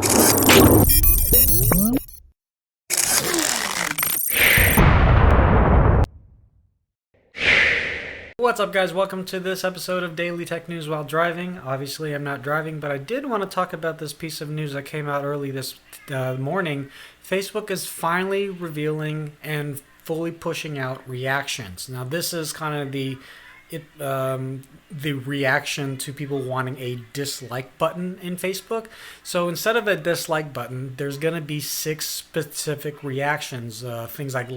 What's up, guys? Welcome to this episode of Daily Tech News while driving. Obviously, I'm not driving, but I did want to talk about this piece of news that came out early this morning. Facebook is finally revealing and fully pushing out reactions. Now, this is kind of the reaction to people wanting a dislike button in Facebook. So instead of a dislike button, there's going to be 6 specific reactions. Things like,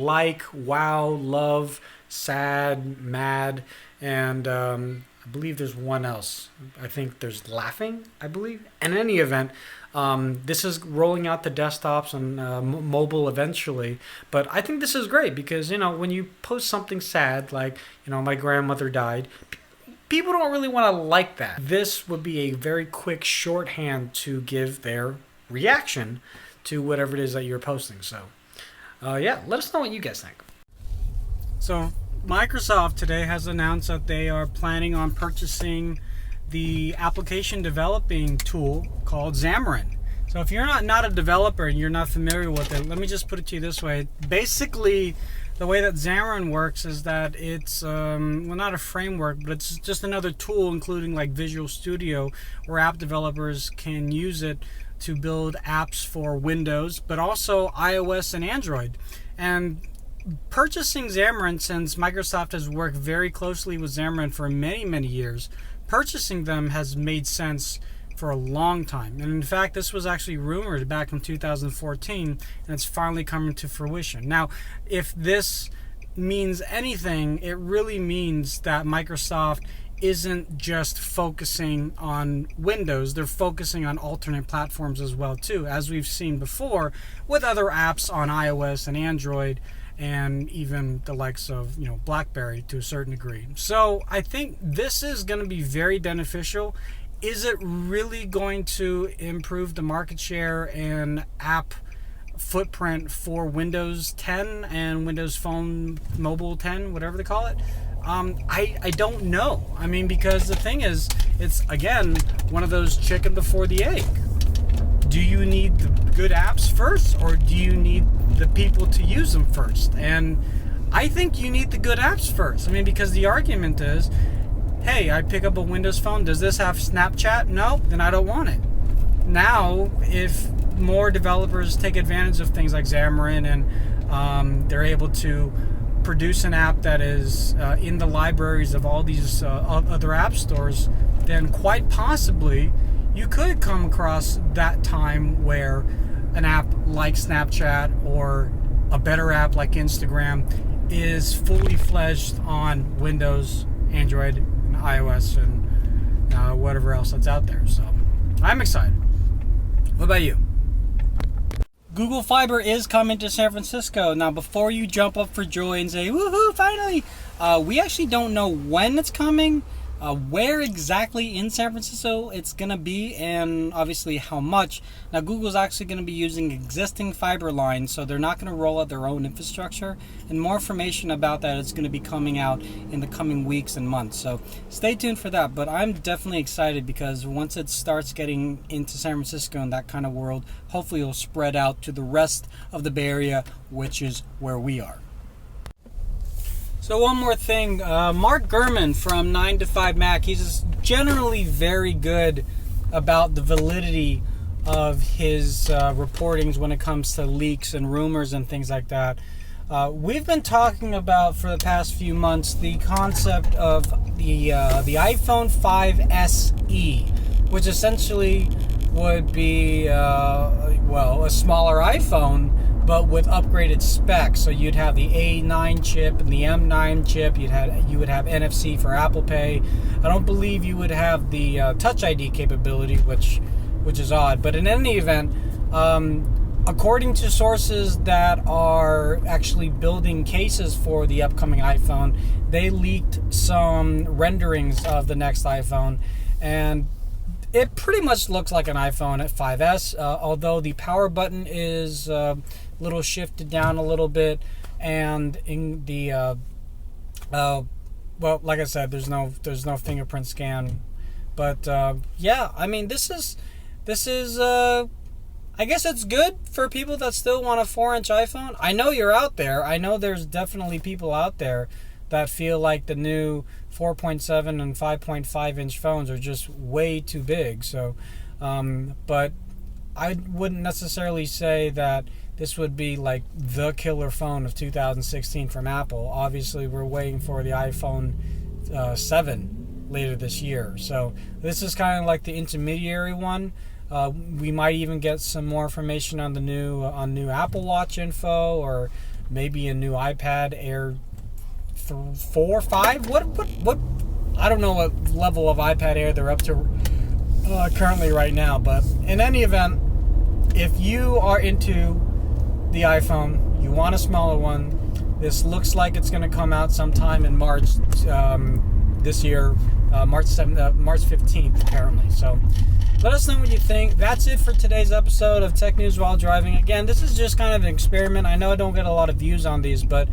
wow, love, sad, mad, and I believe there's one else. I think there's laughing, I believe. In any event, this is rolling out to desktops and mobile eventually. But I think this is great because, when you post something sad, like, my grandmother died, people don't really want to like that. This would be a very quick shorthand to give their reaction to whatever it is that you're posting. So, let us know what you guys think. So, Microsoft today has announced that they are planning on purchasing the application developing tool called Xamarin. So if you're not a developer and you're not familiar with it, let me just put it to you this way. Basically, the way that Xamarin works is that it's, not a framework, but it's just another tool, including like Visual Studio, where app developers can use it to build apps for Windows, but also iOS and Android. And purchasing Xamarin, since Microsoft has worked very closely with Xamarin for many, many years, purchasing them has made sense for a long time. And in fact, this was actually rumored back in 2014, and it's finally coming to fruition. Now, if this means anything, it really means that Microsoft isn't just focusing on Windows, they're focusing on alternate platforms as well too, as we've seen before with other apps on iOS and Android, and even the likes of BlackBerry to a certain degree. So I think this is going to be very beneficial. Is it really going to improve the market share and app footprint for Windows 10 and Windows Phone Mobile 10, whatever they call it? I don't know. I mean, because the thing is, it's again one of those chicken before the egg. Do you need the good apps first, or do you need the people to use them first? And I think you need the good apps first. I mean, because the argument is, hey, I pick up a Windows phone. Does this have Snapchat? No, then I don't want it. Now, if more developers take advantage of things like Xamarin and they're able to produce an app that is in the libraries of all these other app stores, then quite possibly you could come across that time where an app like Snapchat or a better app like Instagram is fully fledged on Windows, Android, and iOS, and whatever else that's out there. So I'm excited. What about you? Google Fiber is coming to San Francisco. Now, before you jump up for joy and say, woohoo, finally, we actually don't know when it's coming, where exactly in San Francisco it's going to be, and obviously how much. Now, Google's actually going to be using existing fiber lines, so they're not going to roll out their own infrastructure, and more information about that is going to be coming out in the coming weeks and months, so stay tuned for that. But I'm definitely excited because once it starts getting into San Francisco and that kind of world, hopefully it'll spread out to the rest of the Bay Area, which is where we are. So one more thing, Mark Gurman from 9 to 5 Mac, he's generally very good about the validity of his reportings when it comes to leaks and rumors and things like that. We've been talking about for the past few months the concept of the iPhone 5 SE, which essentially would be a smaller iPhone, but with upgraded specs. So you'd have the A9 chip and the M9 chip. You would have NFC for Apple Pay. I don't believe you would have the Touch ID capability, which is odd. But in any event, according to sources that are actually building cases for the upcoming iPhone, they leaked some renderings of the next iPhone, and it pretty much looks like an iPhone 5S, although the power button is little shifted down a little bit, and in the well, like I said, there's no fingerprint scan, but yeah, I mean, this is I guess it's good for people that still want a 4-inch iPhone. I know you're out there. I know there's definitely people out there that feel like the new 4.7 and 5.5 inch phones are just way too big. So, but I wouldn't necessarily say that this would be like the killer phone of 2016 from Apple. Obviously, we're waiting for the iPhone 7 later this year. So this is kind of like the intermediary one. We might even get some more information on the new Apple Watch info, or maybe a new iPad Air 4, 5. What? I don't know what level of iPad Air they're up to currently right now. But in any event, if you are into the iPhone, you want a smaller one. This looks like it's going to come out sometime in March this year, March 15th apparently. So let us know what you think. That's it for today's episode of Tech News While Driving. Again, this is just kind of an experiment. I know I don't get a lot of views on these, but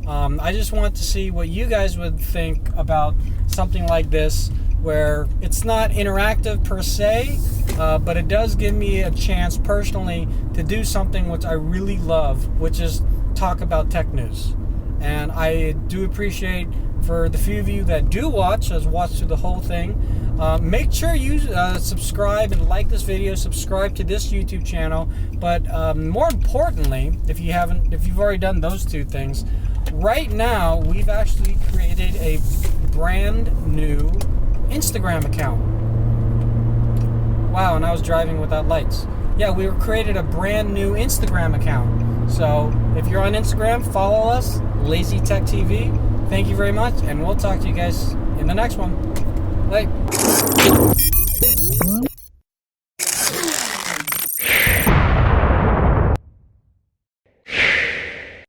I just want to see what you guys would think about something like this, where it's not interactive per se, but it does give me a chance personally to do something which I really love, which is talk about tech news. And I do appreciate, for the few of you that do watch, has watched through the whole thing, make sure you subscribe and like this video, subscribe to this YouTube channel. But more importantly, if you've already done those two things, right now we've actually created a brand new Instagram account. Wow, and I was driving without lights. Yeah, we created a brand new Instagram account. So if you're on Instagram, follow us, Lazy Tech TV. Thank you very much, and we'll talk to you guys in the next one. Bye.